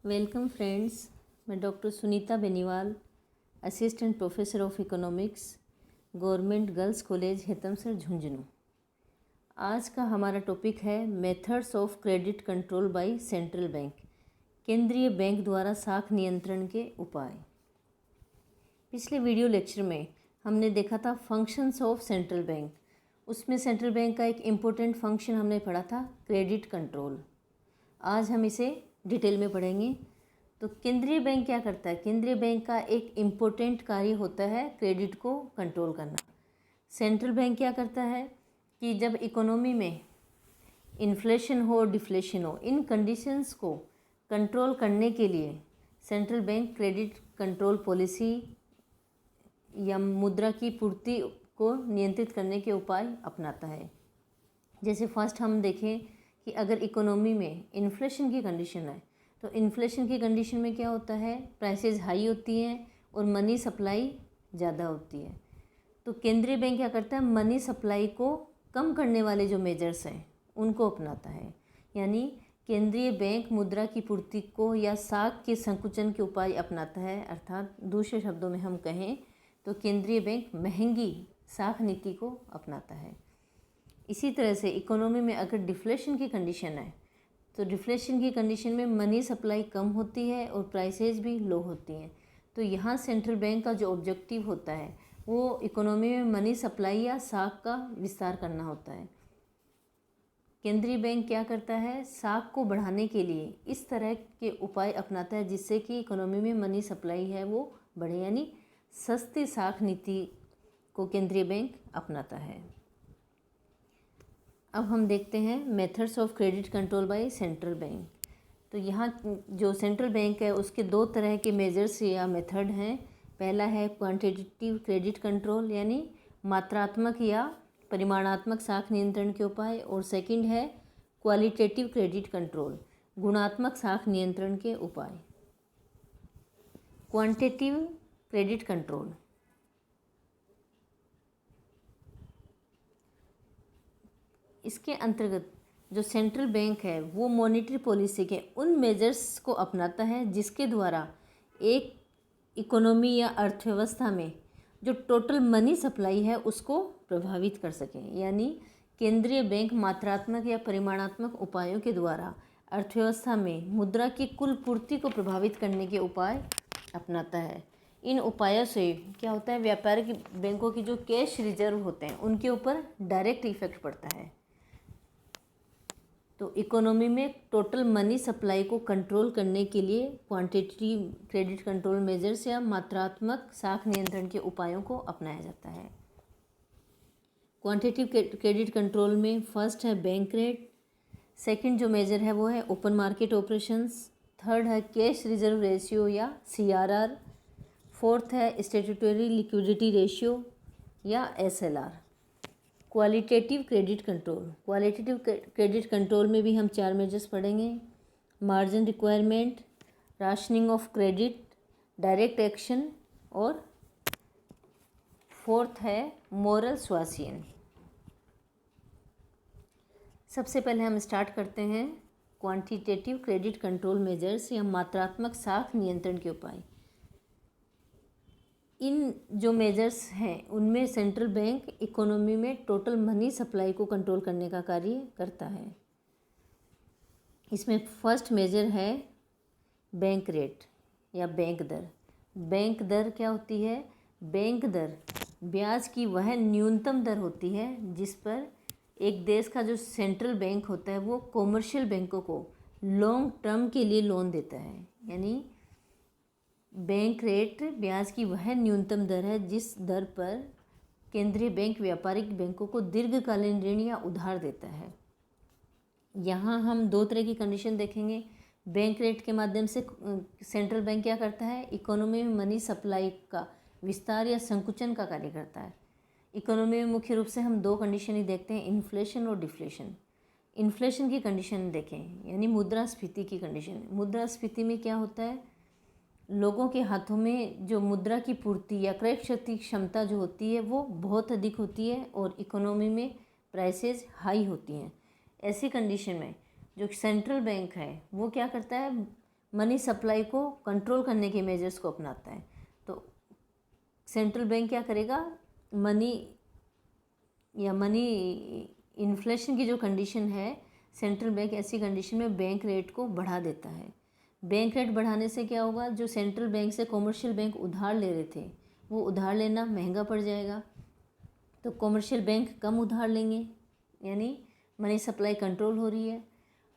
Welcome friends. मैं doctor Sunita Beniwal, assistant professor of economics, government girls college Hetamsar Jhunjhunu. आज का हमारा टॉपिक है methods of credit control by central bank, केंद्रीय बैंक द्वारा साख नियंत्रण के उपाय। पिछले वीडियो लेक्चर में हमने देखा था फंक्शंस ऑफ सेंट्रल बैंक। उसमें सेंट्रल बैंक का एक इम्पोर्टेंट फंक्शन हमने पढ़ा था क्रेडिट कंट्रोल। आज हम इसे डिटेल में पढ़ेंगे। तो केंद्रीय बैंक क्या करता है? केंद्रीय बैंक का एक इम्पोर्टेंट कार्य होता है क्रेडिट को कंट्रोल करना। सेंट्रल बैंक क्या करता है कि जब इकोनॉमी में इन्फ्लेशन हो, डिफ्लेशन हो, इन कंडीशंस को कंट्रोल करने के लिए central bank credit control policy या मुद्रा की पूर्ति को नियंत्रित करने के उपाय अपनाता है। जैसे फर्स्ट हम देखें कि अगर इकोनॉमी में इन्फ्लेशन की कंडीशन है तो इन्फ्लेशन की कंडीशन में क्या होता है, प्राइसेस हाई होती हैं और मनी सप्लाई ज़्यादा होती है। तो केंद्रीय बैंक क्या करता है, मनी सप्लाई को कम करने वाले जो मेजर्स हैं उनको अपनाता है। यानी केंद्रीय बैंक मुद्रा की पूर्ति को या साख के संकुचन के उपाय अपनाता है। अर्थात दूसरे शब्दों में हम कहें तो केंद्रीय बैंक महंगी साख नीति को अपनाता है। इसी तरह से इकोनॉमी में अगर डिफ्लेशन की कंडीशन है तो डिफ्लेशन की कंडीशन में मनी सप्लाई कम होती है और प्राइसेस भी लो होती हैं। तो यहाँ सेंट्रल बैंक का जो ऑब्जेक्टिव होता है वो इकोनॉमी में मनी सप्लाई या साख का विस्तार करना होता है। केंद्रीय बैंक क्या करता है, साख को बढ़ाने के लिए इस तरह के उपाय अपनाता है जिससे कि इकोनॉमी में मनी सप्लाई है वो बढ़े। यानी सस्ती साख नीति को केंद्रीय बैंक अपनाता है। अब हम देखते हैं methods of credit control by central bank. तो यहाँ जो सेंट्रल बैंक है उसके दो तरह के मेजर्स या मेथड हैं। पहला है क्वांटिटेटिव क्रेडिट कंट्रोल यानी मात्रात्मक या परिमाणात्मक साख नियंत्रण के उपाय, और सेकंड है क्वालिटेटिव क्रेडिट कंट्रोल गुणात्मक साख नियंत्रण के उपाय। क्वांटिटेटिव क्रेडिट कंट्रोल इसके अंतर्गत जो सेंट्रल बैंक है वो मॉनेटरी पॉलिसी के उन मेजर्स को अपनाता है जिसके द्वारा एक इकोनॉमी या अर्थव्यवस्था में जो टोटल मनी सप्लाई है उसको प्रभावित कर सकें। यानी केंद्रीय बैंक मात्रात्मक या परिमाणात्मक उपायों के द्वारा अर्थव्यवस्था में मुद्रा की कुल पूर्ति को प्रभावित करने के उपाय अपनाता है। इन उपायों से क्या होता है, व्यापारिक बैंकों की जो कैश रिजर्व होते हैं उनके ऊपर डायरेक्ट इफेक्ट पड़ता है। तो इकोनॉमी में टोटल मनी सप्लाई को कंट्रोल करने के लिए क्वांटिटेटिव क्रेडिट कंट्रोल मेजर्स या मात्रात्मक साख नियंत्रण के उपायों को अपनाया जाता है। क्वांटिटेटिव क्रेडिट कंट्रोल में फर्स्ट है बैंक रेट, सेकंड जो मेजर है वो है ओपन मार्केट ऑपरेशंस, थर्ड है कैश रिजर्व रेशियो या CRR, फोर्थ है स्टैट्यूटरी लिक्विडिटी रेशियो या SLR। Qualitative credit control, qualitative credit control में भी हम 4 मेजर्स पढ़ेंगे। Margin requirement, rationing of credit, direct action, और फोर्थ है मोरल सुआसियन। सबसे पहले हम स्टार्ट करते हैं क्वांटिटेटिव क्रेडिट कंट्रोल मेजर्स या मात्रात्मक साख नियंत्रण के उपाय। इन जो मेजर्स हैं उनमें सेंट्रल बैंक इकोनॉमी में टोटल मनी सप्लाई को कंट्रोल करने का कार्य करता है। इसमें फर्स्ट मेजर है बैंक रेट या बैंक दर। बैंक दर क्या होती है? बैंक दर ब्याज की वह न्यूनतम दर होती है जिस पर एक देश का जो सेंट्रल बैंक होता है वो कॉमर्शियल बैंकों को लॉन्ग टर्म के लिए लोन देता है। यानी बैंक रेट ब्याज की वह न्यूनतम दर है जिस दर पर केंद्रीय बैंक व्यापारिक बैंकों को दीर्घकालीन ऋण या उधार देता है। यहाँ हम दो तरह की कंडीशन देखेंगे। बैंक रेट के माध्यम से सेंट्रल बैंक क्या करता है, इकोनॉमी में मनी सप्लाई का विस्तार या संकुचन का कार्य करता है। इकोनॉमी में मुख्य रूप से हम दो कंडीशन ही देखते हैं, इन्फ्लेशन और डिफ्लेशन। इन्फ्लेशन की कंडीशन देखें यानी मुद्रास्फीति की कंडीशन। मुद्रास्फीति में क्या होता है, लोगों के हाथों में जो मुद्रा की पूर्ति या क्रय शक्ति क्षमता जो होती है वो बहुत अधिक होती है और इकोनॉमी में प्राइसेस हाई होती हैं। ऐसी कंडीशन में जो सेंट्रल बैंक है वो क्या करता है, मनी सप्लाई को कंट्रोल करने के मेजर्स को अपनाता है। तो सेंट्रल बैंक क्या करेगा, मनी इन्फ्लेशन की जो कंडीशन है, सेंट्रल बैंक ऐसी कंडीशन में बैंक रेट को बढ़ा देता है। बैंक रेट बढ़ाने से क्या होगा, जो सेंट्रल बैंक से कॉमर्शियल बैंक उधार ले रहे थे वो उधार लेना महंगा पड़ जाएगा, तो कॉमर्शियल बैंक कम उधार लेंगे, यानी मनी सप्लाई कंट्रोल हो रही है।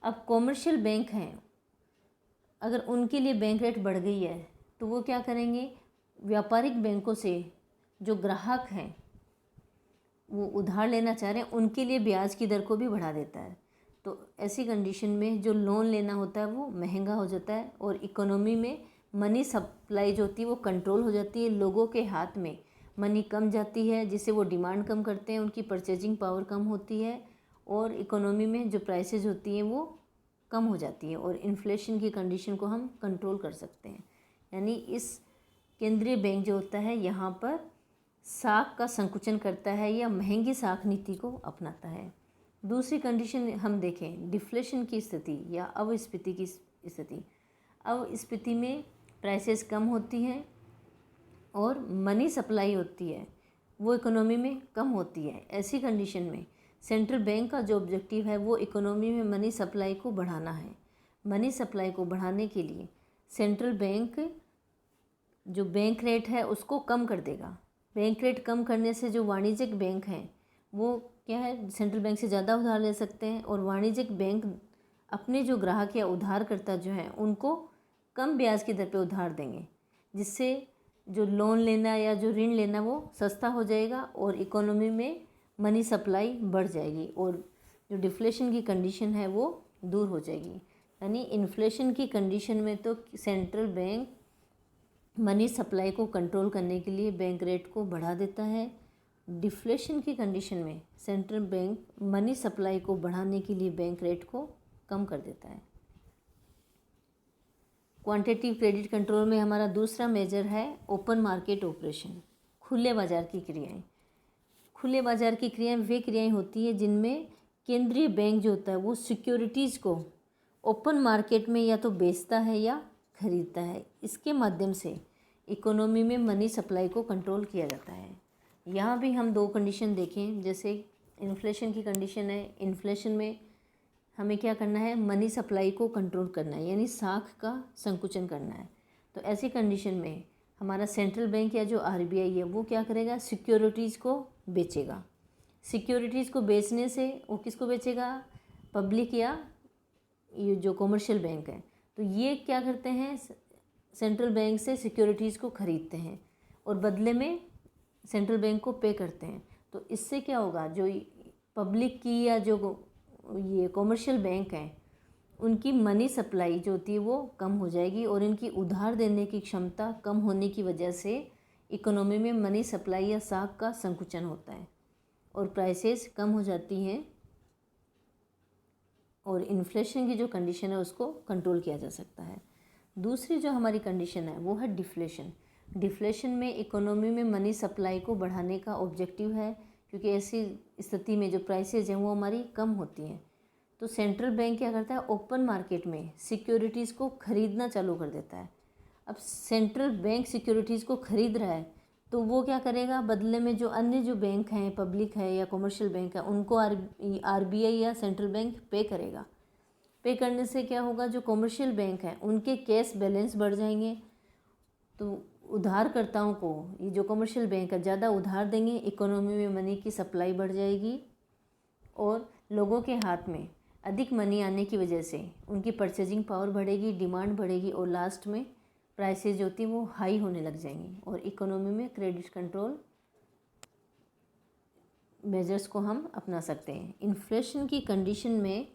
अब कॉमर्शियल बैंक हैं, अगर उनके लिए बैंक रेट बढ़ गई है तो वो क्या करेंगे, व्यापारिक बैंकों से जो ग्राहक हैं वो उधार लेना चाह रहे हैं उनके लिए ब्याज की दर को भी बढ़ा देता है। तो ऐसी कंडीशन में जो लोन लेना होता है वो महंगा हो जाता है और इकोनॉमी में मनी सप्लाई जो होती है वो कंट्रोल हो जाती है। लोगों के हाथ में मनी कम जाती है जिससे वो डिमांड कम करते हैं, उनकी परचेजिंग पावर कम होती है और इकोनॉमी में जो प्राइसेज होती हैं वो कम हो जाती है और इन्फ्लेशन की कंडीशन को हम कंट्रोल कर सकते हैं। यानी इस केंद्रीय बैंक जो होता है यहाँ पर साख का संकुचन करता है या महंगी साख नीति को अपनाता है। दूसरी कंडीशन हम देखें, डिफ्लेशन की स्थिति या अवस्फीति की स्थिति। अवस्फीति में प्राइसेस कम होती हैं और मनी सप्लाई होती है वो इकोनॉमी में कम होती है। ऐसी कंडीशन में सेंट्रल बैंक का जो ऑब्जेक्टिव है वो इकोनॉमी में मनी सप्लाई को बढ़ाना है। मनी सप्लाई को बढ़ाने के लिए सेंट्रल बैंक जो बैंक रेट है उसको कम कर देगा। बैंक रेट कम करने से जो वाणिज्यिक बैंक हैं वो क्या है, सेंट्रल बैंक से ज़्यादा उधार ले सकते हैं और वाणिज्यिक बैंक अपने जो ग्राहक या उधारकर्ता जो हैं उनको कम ब्याज की दर पे उधार देंगे, जिससे जो लोन लेना या जो ऋण लेना वो सस्ता हो जाएगा और इकोनॉमी में मनी सप्लाई बढ़ जाएगी और जो डिफ्लेशन की कंडीशन है वो दूर हो जाएगी। यानी इन्फ्लेशन की कंडीशन में तो सेंट्रल बैंक मनी सप्लाई को कंट्रोल करने के लिए बैंक रेट को बढ़ा देता है। डिफ्लेशन की कंडीशन में सेंट्रल बैंक मनी सप्लाई को बढ़ाने के लिए बैंक रेट को कम कर देता है। क्वांटिटेटिव क्रेडिट कंट्रोल में हमारा दूसरा मेजर है ओपन मार्केट ऑपरेशन, खुले बाज़ार की क्रियाएं। खुले बाज़ार की क्रियाएं वे क्रियाएं होती है जिनमें केंद्रीय बैंक जो होता है वो सिक्योरिटीज़ को ओपन मार्केट में या तो बेचता है या खरीदता है। इसके माध्यम से इकोनॉमी में मनी सप्लाई को कंट्रोल किया जाता है। यहाँ भी हम दो कंडीशन देखें, जैसे इन्फ्लेशन की कंडीशन है, इन्फ्लेशन में हमें क्या करना है, मनी सप्लाई को कंट्रोल करना है, यानी साख का संकुचन करना है। तो ऐसी कंडीशन में हमारा सेंट्रल बैंक या जो आरबीआई है वो क्या करेगा, सिक्योरिटीज़ को बेचेगा। सिक्योरिटीज़ को बेचने से वो किसको बेचेगा, पब्लिक या ये जो कॉमर्शियल बैंक है। तो ये क्या करते हैं, सेंट्रल बैंक से सिक्योरिटीज़ को ख़रीदते हैं और बदले में सेंट्रल बैंक को पे करते हैं। तो इससे क्या होगा, जो पब्लिक की या जो ये कॉमर्शियल बैंक हैं उनकी मनी सप्लाई जो होती है वो कम हो जाएगी और इनकी उधार देने की क्षमता कम होने की वजह से इकोनॉमी में मनी सप्लाई या साख का संकुचन होता है और प्राइसेस कम हो जाती हैं और इन्फ्लेशन की जो कंडीशन है उसको कंट्रोल किया जा सकता है। दूसरी जो हमारी कंडीशन है वो है डिफ्लेशन। डिफ्लेशन में इकोनॉमी में मनी सप्लाई को बढ़ाने का ऑब्जेक्टिव है, क्योंकि ऐसी स्थिति में जो प्राइसेज हैं वो हमारी कम होती हैं। तो सेंट्रल बैंक क्या करता है, ओपन मार्केट में सिक्योरिटीज़ को ख़रीदना चालू कर देता है। अब सेंट्रल बैंक सिक्योरिटीज़ को ख़रीद रहा है तो वो क्या करेगा, बदले में जो अन्य जो बैंक हैं, पब्लिक है या कमर्शियल बैंक है, उनको आरबीआई या सेंट्रल बैंक पे करेगा। पे करने से क्या होगा, जो कमर्शियल बैंक हैं उनके कैश बैलेंस बढ़ जाएंगे। तो उधारकर्ताओं को ये जो कमर्शियल बैंक है ज़्यादा उधार देंगे, इकोनॉमी में मनी की सप्लाई बढ़ जाएगी और लोगों के हाथ में अधिक मनी आने की वजह से उनकी परचेजिंग पावर बढ़ेगी, डिमांड बढ़ेगी और लास्ट में प्राइसेज जो होती है वो हाई होने लग जाएंगी और इकोनॉमी में क्रेडिट कंट्रोल मेजर्स को हम अपना सकते हैं। इन्फ्लेशन की कंडीशन में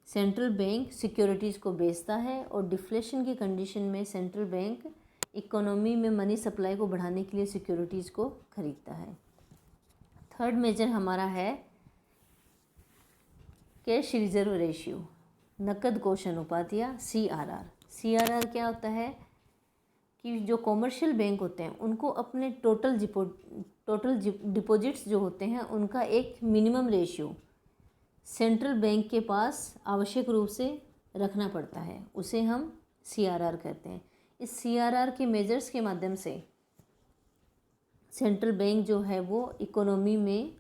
सेंट्रल बैंक सिक्योरिटीज़ को बेचता है और डिफ्लेशन की कंडीशन में सेंट्रल बैंक इकोनॉमी में मनी सप्लाई को बढ़ाने के लिए सिक्योरिटीज़ को खरीदता है। थर्ड मेजर हमारा है कैश रिजर्व रेशियो, नकद कोष अनुपात या CRR। CRR क्या होता है कि जो कॉमर्शियल बैंक होते हैं उनको अपने टोटल डिपॉजिट्स जो होते हैं उनका एक मिनिमम रेशियो सेंट्रल बैंक के पास आवश्यक रूप से रखना पड़ता है, उसे हम CRR कहते हैं। इस CRR के मेजर्स के माध्यम से सेंट्रल बैंक जो है वो इकोनॉमी में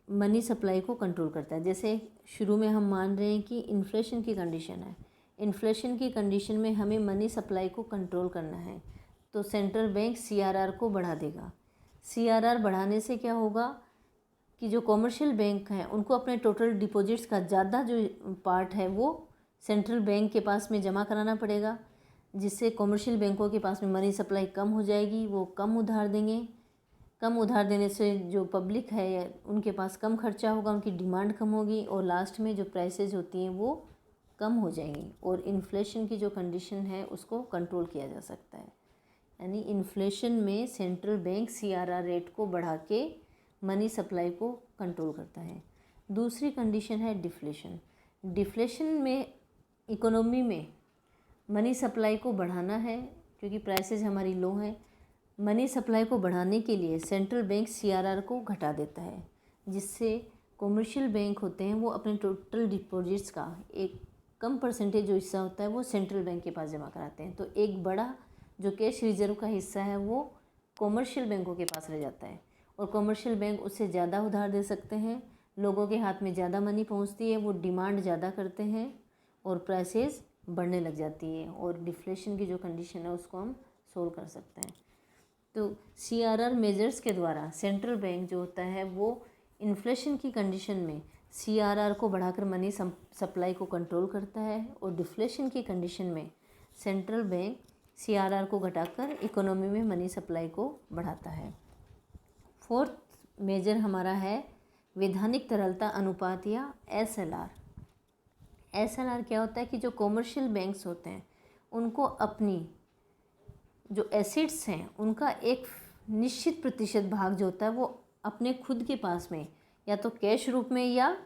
मनी सप्लाई को कंट्रोल करता है। जैसे शुरू में हम मान रहे हैं कि इन्फ्लेशन की कंडीशन है, इन्फ्लेशन की कंडीशन में हमें मनी सप्लाई को कंट्रोल करना है, तो सेंट्रल बैंक CRR को बढ़ा देगा। CRR बढ़ाने से क्या होगा कि जो कॉमर्शियल बैंक हैं उनको अपने टोटल डिपॉजिट्स का ज़्यादा जो पार्ट है वो सेंट्रल बैंक के पास में जमा कराना पड़ेगा, जिससे कॉमर्शियल बैंकों के पास में मनी सप्लाई कम हो जाएगी, वो कम उधार देंगे। कम उधार देने से जो पब्लिक है उनके पास कम खर्चा होगा, उनकी डिमांड कम होगी और लास्ट में जो प्राइसेज होती हैं वो कम हो जाएंगी और इन्फ्लेशन की जो कंडीशन है उसको कंट्रोल किया जा सकता है। यानी इन्फ्लेशन में सेंट्रल बैंक CRR रेट को बढ़ा के मनी सप्लाई को कंट्रोल करता है। दूसरी कंडीशन है डिफ्लेशन। डिफ्लेशन में इकोनॉमी में मनी सप्लाई को बढ़ाना है क्योंकि प्राइसेस हमारी लो हैं। मनी सप्लाई को बढ़ाने के लिए सेंट्रल बैंक CRR को घटा देता है, जिससे कॉमर्शियल बैंक होते हैं वो अपने टोटल डिपॉजिट्स का एक कम परसेंटेज जो हिस्सा होता है वो सेंट्रल बैंक के पास जमा कराते हैं, तो एक बड़ा जो कैश रिजर्व का हिस्सा है वो कॉमर्शियल बैंकों के पास रह जाता है और कॉमर्शियल बैंक उससे ज़्यादा उधार दे सकते हैं। लोगों के हाथ में ज़्यादा मनी पहुंचती है, वो डिमांड ज़्यादा करते हैं और प्राइसेस बढ़ने लग जाती है और डिफ्लेशन की जो कंडीशन है उसको हम सोल्व कर सकते हैं। तो CRR मेजर्स के द्वारा सेंट्रल बैंक जो होता है वो इन्फ्लेशन की कंडीशन में CRR को बढ़ाकर मनी सप्लाई को कंट्रोल करता है और डिफ्लेशन की कंडीशन में सेंट्रल बैंक CRR को घटाकर इकोनॉमी में मनी सप्लाई को बढ़ाता है। फोर्थ मेजर हमारा है वैधानिक तरलता अनुपात या SLR। SLR क्या होता है कि जो कॉमर्शियल बैंक्स होते हैं उनको अपनी जो एसेट्स हैं उनका एक निश्चित प्रतिशत भाग जो होता है वो अपने खुद के पास में या तो कैश रूप में या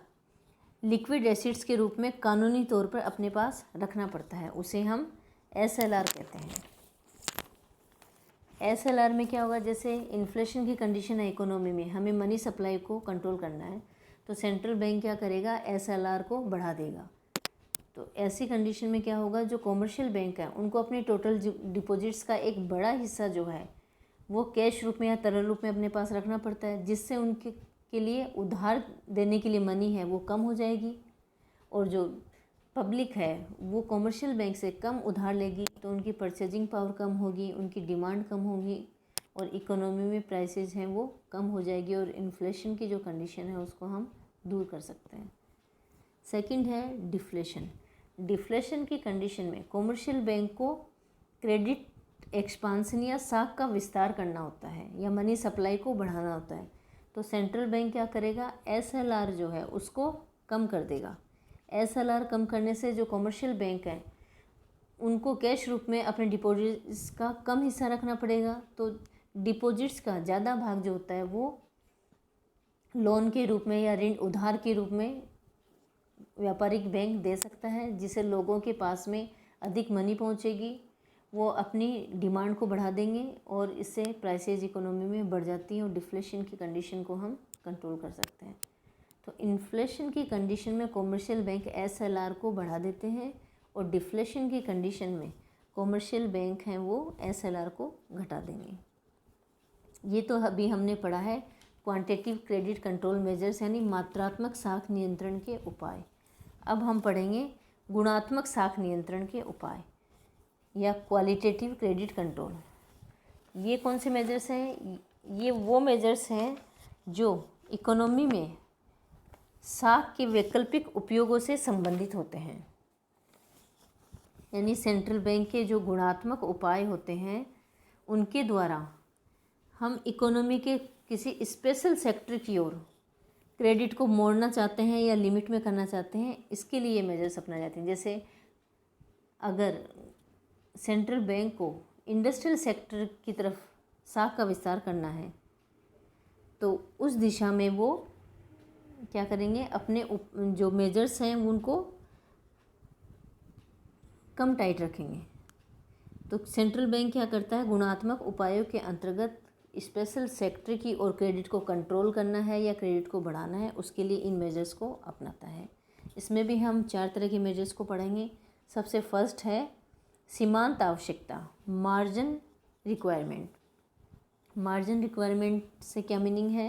लिक्विड एसेट्स के रूप में कानूनी तौर पर अपने पास रखना पड़ता है, उसे हम SLR कहते हैं। SLR में क्या होगा, जैसे इन्फ्लेशन की कंडीशन है इकोनॉमी में, हमें मनी सप्लाई को कंट्रोल करना है तो सेंट्रल बैंक क्या करेगा, SLR को बढ़ा देगा। तो ऐसी कंडीशन में क्या होगा, जो कॉमर्शियल बैंक है उनको अपने टोटल डिपॉजिट्स का एक बड़ा हिस्सा जो है वो कैश रूप में या तरल रूप में अपने पास रखना पड़ता है, जिससे उनके के लिए उधार देने के लिए मनी है वो कम हो जाएगी और जो पब्लिक है वो कॉमर्शियल बैंक से कम उधार लेगी तो उनकी परचेजिंग पावर कम होगी, उनकी डिमांड कम होगी और इकोनॉमी में प्राइसेस हैं वो कम हो जाएगी और इन्फ्लेशन की जो कंडीशन है उसको हम दूर कर सकते हैं। सेकंड है डिफ्लेशन। डिफ्लेशन की कंडीशन में कॉमर्शियल बैंक को क्रेडिट एक्सपांसन या साख का विस्तार करना होता है या मनी सप्लाई को बढ़ाना होता है, तो सेंट्रल बैंक क्या करेगा, SLR जो है उसको कम कर देगा। SLR कम करने से जो कॉमर्शियल बैंक हैं उनको कैश रूप में अपने डिपॉजिट्स का कम हिस्सा रखना पड़ेगा, तो डिपॉजिट्स का ज़्यादा भाग जो होता है वो लोन के रूप में या ऋण उधार के रूप में व्यापारिक बैंक दे सकता है, जिससे लोगों के पास में अधिक मनी पहुंचेगी, वो अपनी डिमांड को बढ़ा देंगे और इससे प्राइसेज इकोनॉमी में बढ़ जाती हैं और डिफ्लेशन की कंडीशन को हम कंट्रोल कर सकते हैं। तो इन्फ्लेशन की कंडीशन में कॉमर्शियल बैंक SLR को बढ़ा देते हैं और डिफ्लेशन की कंडीशन में कॉमर्शियल बैंक हैं वो SLR को घटा देंगे। ये तो अभी हमने पढ़ा है क्वांटिटेटिव क्रेडिट कंट्रोल मेजर्स यानी मात्रात्मक साख नियंत्रण के उपाय। अब हम पढ़ेंगे गुणात्मक साख नियंत्रण के उपाय या क्वालिटेटिव क्रेडिट कंट्रोल। ये कौन से मेजर्स हैं, ये वो मेजर्स हैं जो इकोनॉमी में साख के वैकल्पिक उपयोगों से संबंधित होते हैं। यानी सेंट्रल बैंक के जो गुणात्मक उपाय होते हैं उनके द्वारा हम इकोनॉमी के किसी स्पेशल सेक्टर की ओर क्रेडिट को मोड़ना चाहते हैं या लिमिट में करना चाहते हैं, इसके लिए मेजर्स अपनाए जाते हैं। जैसे अगर सेंट्रल बैंक को इंडस्ट्रियल सेक्टर की तरफ साख का विस्तार करना है तो उस दिशा में वो क्या करेंगे, अपने जो मेजर्स हैं उनको कम टाइट रखेंगे। तो सेंट्रल बैंक क्या करता है, गुणात्मक उपायों के अंतर्गत स्पेशल सेक्टर की और क्रेडिट को कंट्रोल करना है या क्रेडिट को बढ़ाना है, उसके लिए इन मेजर्स को अपनाता है। इसमें भी हम 4 तरह के मेजर्स को पढ़ेंगे। सबसे फर्स्ट है सीमांत आवश्यकता, मार्जिन रिक्वायरमेंट। मार्जिन रिक्वायरमेंट से क्या मीनिंग है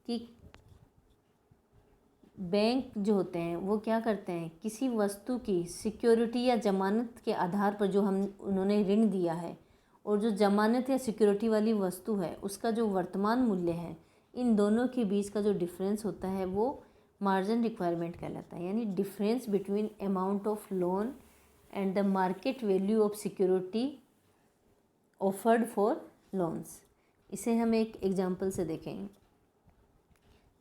कि बैंक जो होते हैं वो क्या करते हैं, किसी वस्तु की सिक्योरिटी या ज़मानत के आधार पर जो उन्होंने ऋण दिया है और जो ज़मानत या सिक्योरिटी वाली वस्तु है उसका जो वर्तमान मूल्य है, इन दोनों के बीच का जो डिफरेंस होता है वो मार्जिन रिक्वायरमेंट कहलाता है। यानी difference between amount of loan and the market value of security offered for loans. इसे हम एक एग्जांपल से देखें।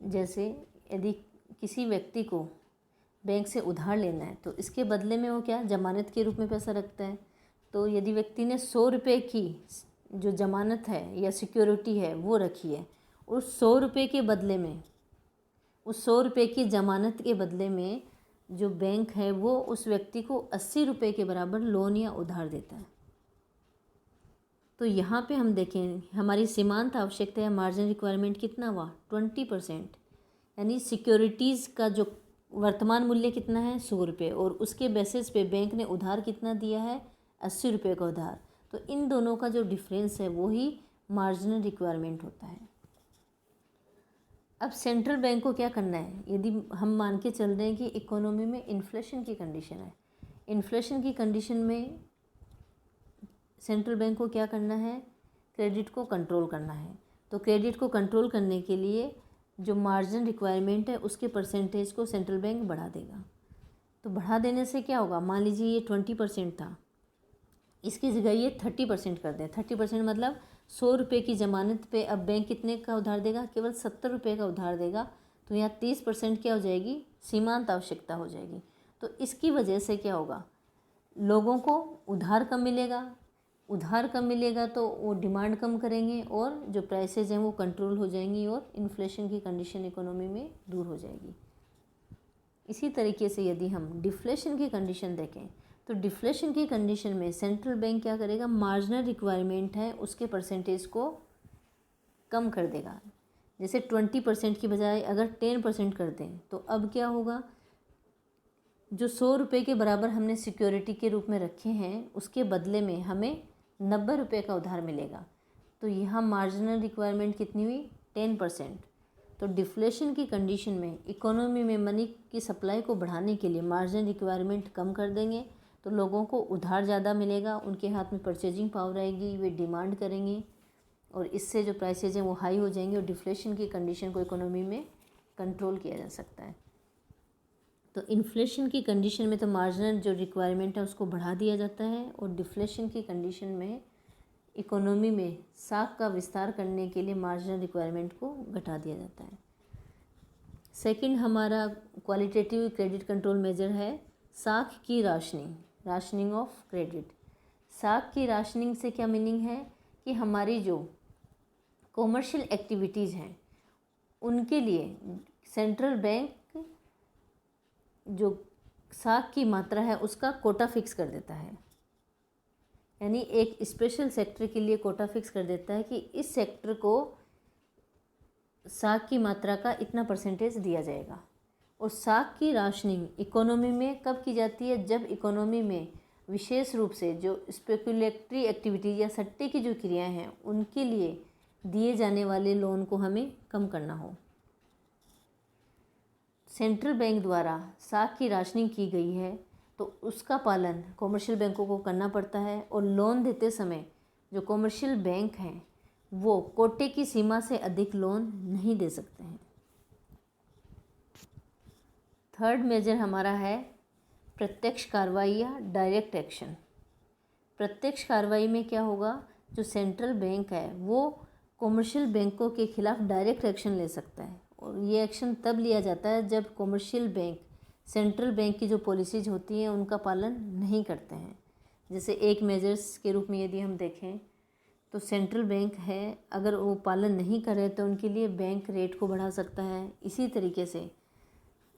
जैसे यदि किसी व्यक्ति को बैंक से उधार लेना है तो इसके बदले में वो क्या ज़मानत के रूप में पैसा रखता है। तो यदि व्यक्ति ने 100 रुपये की जो ज़मानत है या सिक्योरिटी है वो रखी है, उस 100 रुपये के बदले में, उस 100 रुपये की ज़मानत के बदले में जो बैंक है वो उस व्यक्ति को 80 रुपये के बराबर लोन या उधार देता है। तो यहाँ पे हम देखें हमारी सीमांत आवश्यकता या मार्जिन रिक्वायरमेंट कितना हुआ, 20%। यानी सिक्योरिटीज़ का जो वर्तमान मूल्य कितना है, 100 रुपये, और उसके बेसिस पे बैंक ने उधार कितना दिया है, 80 रुपये का उधार। तो इन दोनों का जो डिफरेंस है वो ही मार्जिनल रिक्वायरमेंट होता है। अब सेंट्रल बैंक को क्या करना है, यदि हम मान के चल रहे हैं कि इकोनॉमी में इन्फ्लेशन की कंडीशन है, इन्फ्लेशन की कंडीशन में सेंट्रल बैंक को क्या करना है, क्रेडिट को कंट्रोल करना है। तो क्रेडिट को कंट्रोल करने के लिए जो मार्जिन रिक्वायरमेंट है उसके परसेंटेज को सेंट्रल बैंक बढ़ा देगा। तो बढ़ा देने से क्या होगा, मान लीजिए ये 20% था, इसकी जगह ये 30% कर दें। 30% मतलब 100 रुपये की ज़मानत पे अब बैंक कितने का उधार देगा, केवल 70 रुपये का उधार देगा। तो यहाँ 30% क्या हो जाएगी, सीमांत आवश्यकता हो जाएगी। तो इसकी वजह से क्या होगा, लोगों को उधार कम मिलेगा, उधार कम मिलेगा तो वो डिमांड कम करेंगे और जो प्राइसेज हैं वो कंट्रोल हो जाएंगी और इन्फ्लेशन की कंडीशन इकोनॉमी में दूर हो जाएगी। इसी तरीके से यदि हम डिफ्लेशन की कंडीशन देखें तो डिफ्लेशन की कंडीशन में सेंट्रल बैंक क्या करेगा, मार्जिनल रिक्वायरमेंट है उसके परसेंटेज को कम कर देगा। जैसे 20% की बजाय अगर 10% कर दें तो अब क्या होगा, जो 100 रुपये के बराबर हमने सिक्योरिटी के रूप में रखे हैं उसके बदले में हमें 90 रुपये का उधार मिलेगा। तो यहाँ मार्जिनल रिक्वायरमेंट कितनी हुई, 10%। तो डिफ्लेशन की कंडीशन में इकोनॉमी में मनी की सप्लाई को बढ़ाने के लिए मार्जिनल रिक्वायरमेंट कम कर देंगे तो लोगों को उधार ज़्यादा मिलेगा, उनके हाथ में परचेजिंग पावर आएगी, वे डिमांड करेंगे और इससे जो प्राइसेज हैं वो हाई हो जाएंगे और डिफ्लेशन की कंडीशन को इकोनॉमी में कंट्रोल किया जा सकता है। तो इन्फ्लेशन की कंडीशन में तो मार्जिनल जो रिक्वायरमेंट है उसको बढ़ा दिया जाता है और डिफ्लेशन की कंडीशन में इकोनॉमी में साख का विस्तार करने के लिए मार्जिनल रिक्वायरमेंट को घटा दिया जाता है। सेकंड हमारा क्वालिटेटिव क्रेडिट कंट्रोल मेजर है साख की राशनिंग, राशनिंग ऑफ क्रेडिट। साख की राशनिंग से क्या मीनिंग है कि हमारी जो कॉमर्शियल एक्टिविटीज़ हैं उनके लिए सेंट्रल बैंक जो साख की मात्रा है उसका कोटा फिक्स कर देता है। यानी एक स्पेशल सेक्टर के लिए कोटा फिक्स कर देता है कि इस सेक्टर को साख की मात्रा का इतना परसेंटेज दिया जाएगा। और साख की राशनिंग इकोनॉमी में कब की जाती है, जब इकोनॉमी में विशेष रूप से जो स्पेकुलेटरी एक्टिविटी या सट्टे की जो क्रियाएं हैं उनके लिए दिए जाने वाले लोन को हमें कम करना हो। सेंट्रल बैंक द्वारा साख की राशनिंग की गई है तो उसका पालन कॉमर्शियल बैंकों को करना पड़ता है और लोन देते समय जो कॉमर्शियल बैंक हैं वो कोटे की सीमा से अधिक लोन नहीं दे सकते हैं। थर्ड मेजर हमारा है प्रत्यक्ष कार्रवाई या डायरेक्ट एक्शन। प्रत्यक्ष कार्रवाई में क्या होगा, जो सेंट्रल बैंक है वो कॉमर्शियल बैंकों के खिलाफ डायरेक्ट एक्शन ले सकता है और ये एक्शन तब लिया जाता है जब कॉमर्शियल बैंक सेंट्रल बैंक की जो पॉलिसीज होती हैं उनका पालन नहीं करते हैं। जैसे एक मेजर्स के रूप में यदि हम देखें तो सेंट्रल बैंक है अगर वो पालन नहीं करे तो उनके लिए बैंक रेट को बढ़ा सकता है। इसी तरीके से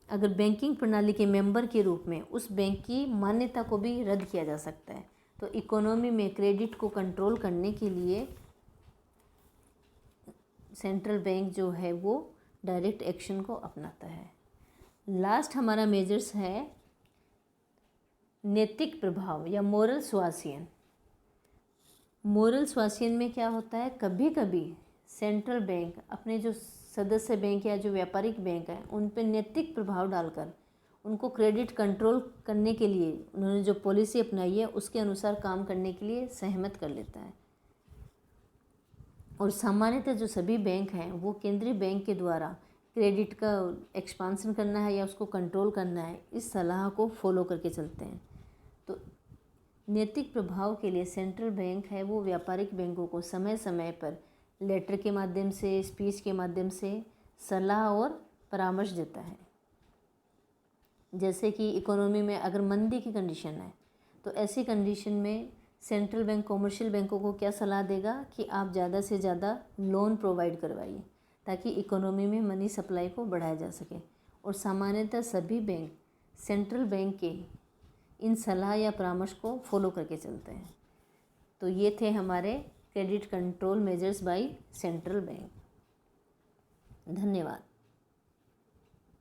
अगर बैंकिंग प्रणाली के मेंबर के रूप में उस बैंक की मान्यता को भी रद्द किया जा सकता है। तो इकोनॉमी में क्रेडिट को कंट्रोल करने के लिए सेंट्रल बैंक जो है वो डायरेक्ट एक्शन को अपनाता है। लास्ट हमारा मेजर्स है नैतिक प्रभाव या मोरल सुआसियन। मोरल सुआसियन में क्या होता है, कभी कभी सेंट्रल बैंक अपने जो सदस्य बैंक या जो व्यापारिक बैंक है उन पर नैतिक प्रभाव डालकर उनको क्रेडिट कंट्रोल करने के लिए उन्होंने जो पॉलिसी अपनाई है उसके अनुसार काम करने के लिए सहमत कर लेता है। और सामान्यतः जो सभी बैंक हैं वो केंद्रीय बैंक के द्वारा क्रेडिट का एक्सपांसन करना है या उसको कंट्रोल करना है, इस सलाह को फॉलो करके चलते हैं। तो नैतिक प्रभाव के लिए सेंट्रल बैंक है वो व्यापारिक बैंकों को समय समय पर लेटर के माध्यम से, स्पीच के माध्यम से सलाह और परामर्श देता है। जैसे कि इकोनॉमी में अगर मंदी की कंडीशन है तो ऐसी कंडीशन में सेंट्रल बैंक कॉमर्शियल बैंकों को क्या सलाह देगा कि आप ज़्यादा से ज़्यादा लोन प्रोवाइड करवाइए ताकि इकोनॉमी में मनी सप्लाई को बढ़ाया जा सके। और सामान्यतः सभी बैंक सेंट्रल बैंक के इन सलाह या परामर्श को फॉलो करके चलते हैं। तो ये थे हमारे credit control measures bye central bank. धन्यवाद।